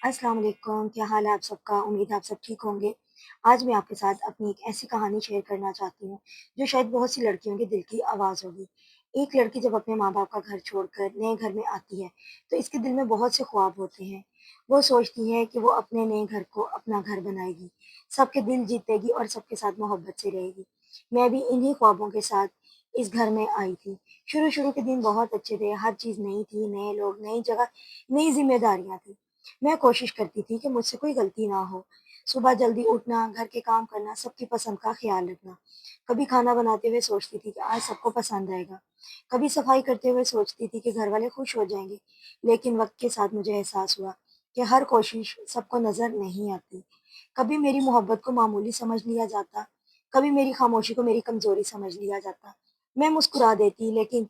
अस्सलाम वालेकुम, क्या हाल है आप सबका? उम्मीद है आप सब ठीक होंगे। आज मैं आपके साथ अपनी एक ऐसी कहानी शेयर करना चाहती हूँ, जो शायद बहुत सी लड़कियों के दिल की आवाज़ होगी। एक लड़की जब अपने माँ-बाप का घर छोड़कर नए घर में आती है, तो इसके दिल में बहुत से ख्वाब होते हैं। वो सोचती है कि वो अपने नए घर को अपना घर बनाएगी, सबके दिल जीतेगी और सबके साथ मोहब्बत से रहेगी। मैं भी इन्हीं ख्वाबों के साथ इस घर में आई थी। शुरू-शुरू के दिन बहुत अच्छे थे, हर चीज़ नई थी, नए लोग, नई जगह, नई ज़िम्मेदारियाँ थी। मैं कोशिश करती थी कि मुझसे कोई गलती ना हो। सुबह जल्दी उठना, घर के काम करना, सबकी पसंद का ख़्याल रखना। कभी खाना बनाते हुए सोचती थी कि आज सबको पसंद आएगा। कभी सफाई करते हुए सोचती थी कि घरवाले खुश हो जाएँगे। लेकिन वक़्त के साथ मुझे एहसास हुआ कि हर कोशिश सबको नज़र नहीं आती। कभी मेरी मोहब्बत को मामूली समझ लिया जाता, कभी मेरी खामोशी को मेरी कमज़ोरी समझ लिया जाता। मैं मुस्कुरा देती, लेकिन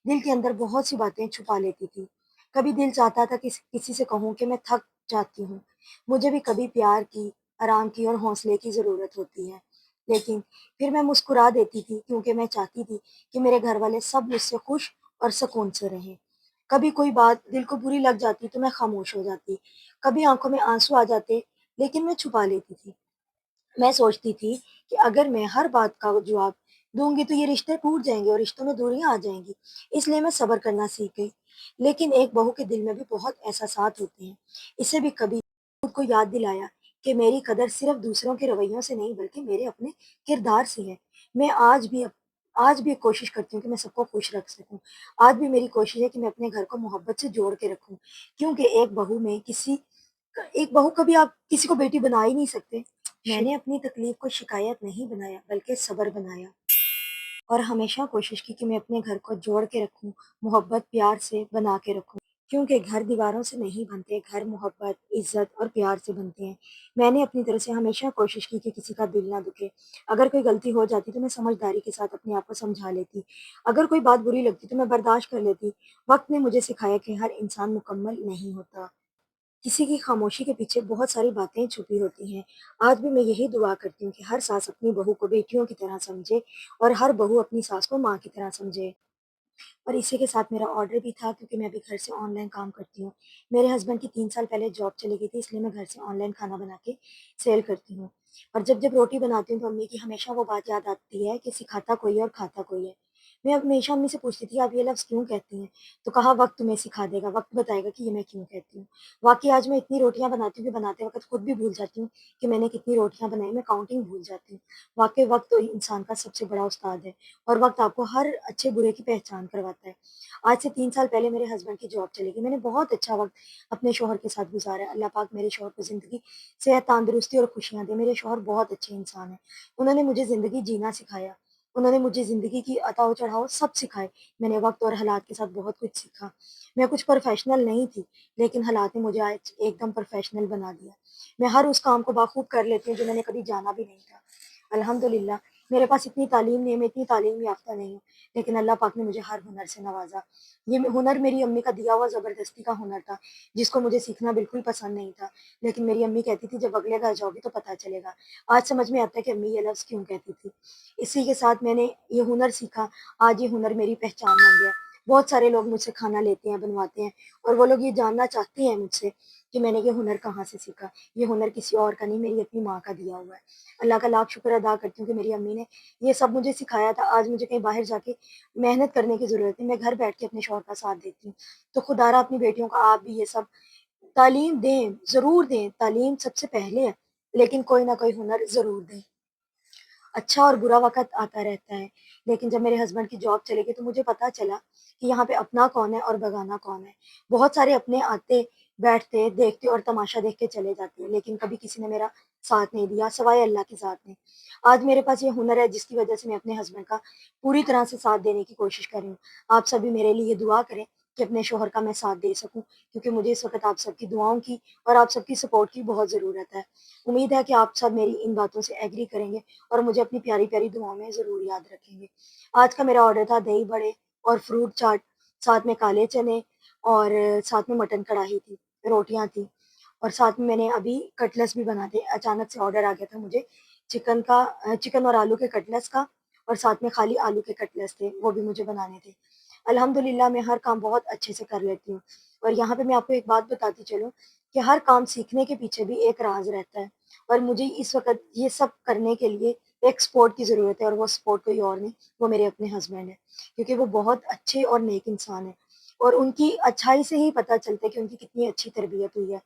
दिल के अंदर बहुत सी बातें छुपा लेती थी। कभी दिल चाहता था कि किसी से कहूँ कि मैं थक जाती हूँ। मुझे भी कभी प्यार की, आराम की और हौसले की ज़रूरत होती है। लेकिन फिर मैं मुस्कुरा देती थी, क्योंकि मैं चाहती थी कि मेरे घरवाले सब मुझसे खुश और सुकून से रहें। कभी कोई बात दिल को बुरी लग जाती तो मैं खामोश हो जाती। कभी आँखों में आँसू आ जाते, लेकिन मैं छुपा लेती थी। मैं सोचती थी कि अगर मैं हर बात का जवाब दूँगी तो ये रिश्ते टूट जाएँगे और रिश्तों में दूरियाँ आ जाएँगी। इसलिए मैं सब्र करना सीख गई। लेकिन एक बहू के दिल में भी बहुत एहसासात होते हैं। इसे भी कभी खुद को याद दिलाया कि मेरी कदर सिर्फ़ दूसरों के रवैयों से नहीं, बल्कि मेरे अपने किरदार से है। मैं आज भी कोशिश करती हूँ कि मैं सबको खुश रख सकूँ। आज भी मेरी कोशिश है कि मैं अपने घर को मोहब्बत से जोड़ के रखूँ, क्योंकि एक बहू कभी आप किसी को बेटी बना ही नहीं सकते। मैंने अपनी तकलीफ को शिकायत नहीं बनाया, बल्कि सब्र बनाया और हमेशा कोशिश की कि मैं अपने घर को जोड़ के रखूं, मोहब्बत प्यार से बना के रखूं, क्योंकि घर दीवारों से नहीं बनते, घर मोहब्बत इज्जत और प्यार से बनते हैं। मैंने अपनी तरफ से हमेशा कोशिश की कि किसी का दिल ना दुखे। अगर कोई गलती हो जाती तो मैं समझदारी के साथ अपने आप को समझा लेती। अगर कोई बात बुरी लगती तो मैं बर्दाश्त कर लेती। वक्त ने मुझे सिखाया कि हर इंसान मुकम्मल नहीं होता, किसी की खामोशी के पीछे बहुत सारी बातें छुपी होती हैं। आज भी मैं यही दुआ करती हूँ कि हर सास अपनी बहू को बेटियों की तरह समझे और हर बहू अपनी सास को माँ की तरह समझे। और इसी के साथ मेरा ऑर्डर भी था, क्योंकि मैं अभी घर से ऑनलाइन काम करती हूँ। मेरे हस्बैंड की 3 साल पहले जॉब चली गई थी, इसलिए मैं घर से ऑनलाइन खाना बना के सेल करती हूँ। और जब-जब रोटी बनाती हूँ तो अम्मी की हमेशा वो बात याद आती है कि सिखाता कोई है और खाता कोई है। मैं हमेशा अम्मी से पूछती थी, आप ये लफ्ज़ क्यों कहती हैं? तो कहा, वक़्त तुम्हें सिखा देगा, वक़्त बताएगा कि ये मैं क्यों कहती हूँ। वाक़ई आज मैं इतनी रोटियाँ बनाती हूँ कि बनाते वक़्त खुद भी भूल जाती हूँ कि मैंने कितनी रोटियाँ बनाई, मैं काउंटिंग भूल जाती हूँ। वाक़ई वक़्त तो इंसान का सबसे बड़ा उस्ताद है और वक़्त आपको हर अच्छे-बुरे की पहचान करवाता है। आज से 3 साल पहले मेरे हस्बैंड की जॉब चली गई। मैंने बहुत अच्छा वक़्त अपने शौहर के साथ गुज़ारा है। अल्लाह पाक मेरे शौहर को ज़िंदगी, सेहत, तंदुरुस्ती और खुशियाँ दे। मेरे शौहर बहुत अच्छे इंसान हैं। उन्होंने मुझे ज़िंदगी जीना सिखाया। उन्होंने मुझे ज़िंदगी की उतार-चढ़ाव सब सिखाए। मैंने वक़्त और हालात के साथ बहुत कुछ सीखा। मैं कुछ प्रोफ़ेशनल नहीं थी, लेकिन हालात ने मुझे आज एकदम प्रोफ़ेशनल बना दिया। मैं हर उस काम को बाखूब कर लेती हूँ जो मैंने कभी जाना भी नहीं था। अल्हम्दुलिल्लाह, मेरे पास इतनी तालीम नहीं है, मैं इतनी तालीम याफ़्ता नहीं हूँ, लेकिन अल्लाह पाक ने मुझे हर हुनर से नवाज़ा। ये हुनर मेरी अम्मी का दिया हुआ ज़बरदस्ती का हुनर था, जिसको मुझे सीखना बिल्कुल पसंद नहीं था। लेकिन मेरी अम्मी कहती थी, जब अगले घर जाओगी तो पता चलेगा। आज समझ में आता है कि अम्मी ये लफ्ज़ क्यों कहती थी। इसी के साथ मैंने ये हुनर सीखा, आज ये हुनर मेरी पहचान बन गया। बहुत सारे लोग मुझसे खाना लेते हैं, बनवाते हैं और वो लोग ये जानना चाहते हैं मुझसे कि मैंने ये हुनर कहाँ से सीखा। ये हुनर किसी और का नहीं, मेरी अपनी माँ का दिया हुआ है। अल्लाह का लाख शुक्र अदा करती हूँ कि मेरी अम्मी ने ये सब मुझे सिखाया था। आज मुझे कहीं बाहर जाके मेहनत करने की ज़रूरत नहीं, मैं घर बैठ के अपने शौहर का साथ देती हूँ। तो खुदारा अपनी बेटियों को आप भी ये सब तालीम दें, ज़रूर दें, तालीम सबसे पहले है, लेकिन कोई ना कोई हुनर ज़रूर दें। अच्छा और बुरा वक़्त आता रहता है, लेकिन जब मेरे हस्बैंड की जॉब चली गई तो मुझे पता चला कि यहाँ पे अपना कौन है और बेगाना कौन है। बहुत सारे अपने आते, बैठते, देखते और तमाशा देख के चले जाते हैं, लेकिन कभी किसी ने मेरा साथ नहीं दिया, सिवाय अल्लाह के साथ ने। आज मेरे पास ये हुनर है, जिसकी वज़ह से मैं अपने हस्बैंड का पूरी तरह से साथ देने की कोशिश कर रही हूँ। आप सभी मेरे लिए दुआ करें कि अपने शौहर का मैं साथ दे सकूँ, क्योंकि मुझे इस वक़्त आप सबकी दुआओं की और आप सबकी सपोर्ट की बहुत ज़रूरत है। उम्मीद है कि आप सब मेरी इन बातों से एग्री करेंगे और मुझे अपनी प्यारी-प्यारी दुआओं में ज़रूर याद रखेंगे। आज का मेरा ऑर्डर था दही बड़े और फ्रूट चाट, साथ में काले चने और साथ में मटन कढ़ाई थी, रोटियाँ थी और साथ में मैंने अभी कटलेट्स भी बना थे। अचानक से ऑर्डर आ गया था मुझे चिकन और आलू के कटलेट्स का और साथ में खाली आलू के कटलेट्स थे, वो भी मुझे बनाने थे। الحمدللہ میں ہر کام بہت اچھے سے کر لیتی ہوں، اور یہاں پہ میں آپ کو ایک بات بتاتی چلوں کہ ہر کام سیکھنے کے پیچھے بھی ایک راز رہتا ہے، اور مجھے اس وقت یہ سب کرنے کے لیے ایک سپورٹ کی ضرورت ہے، اور وہ سپورٹ کوئی اور نہیں، وہ میرے اپنے ہسبینڈ ہیں، کیونکہ وہ بہت اچھے اور نیک انسان ہیں، اور ان کی اچھائی سے ہی پتہ چلتا ہے کہ ان کی کتنی اچھی تربیت ہوئی ہے۔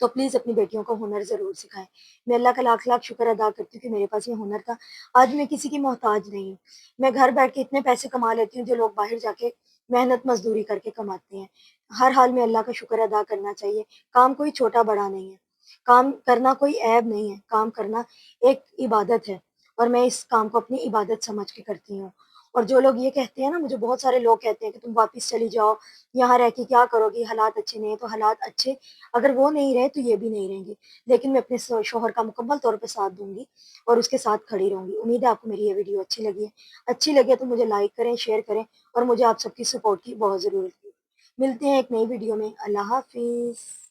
تو پلیز اپنی بیٹیوں کو ہنر ضرور سکھائیں۔ میں اللہ کا لاکھ لاکھ شکر ادا کرتی ہوں کہ میرے پاس یہ ہنر تھا۔ آج میں کسی کی محتاج نہیں ہوں، میں گھر بیٹھ کے اتنے پیسے کما لیتی ہوں جو لوگ باہر جا کے محنت مزدوری کر کے کماتے ہیں۔ ہر حال میں اللہ کا شکر ادا کرنا چاہیے۔ کام کوئی چھوٹا بڑا نہیں ہے، کام کرنا کوئی عیب نہیں ہے، کام کرنا ایک عبادت ہے، اور میں اس کام کو اپنی عبادت سمجھ کے کرتی ہوں۔ اور جو لوگ یہ کہتے ہیں نا، مجھے بہت سارے لوگ کہتے ہیں کہ تم واپس چلی جاؤ، یہاں رہ کے کیا کرو گی، حالات اچھے نہیں ہیں، تو حالات اچھے اگر وہ نہیں رہے تو یہ بھی نہیں رہیں گے، لیکن میں اپنے شوہر کا مکمل طور پہ ساتھ دوں گی اور اس کے ساتھ کھڑی رہوں گی۔ امید ہے آپ کو میری یہ ویڈیو اچھی لگی ہے، اچھی لگے تو مجھے لائک کریں، شیئر کریں، اور مجھے آپ سب کی سپورٹ کی بہت ضرورت ہے۔ ملتے ہیں ایک نئی ویڈیو میں۔ اللہ حافظ۔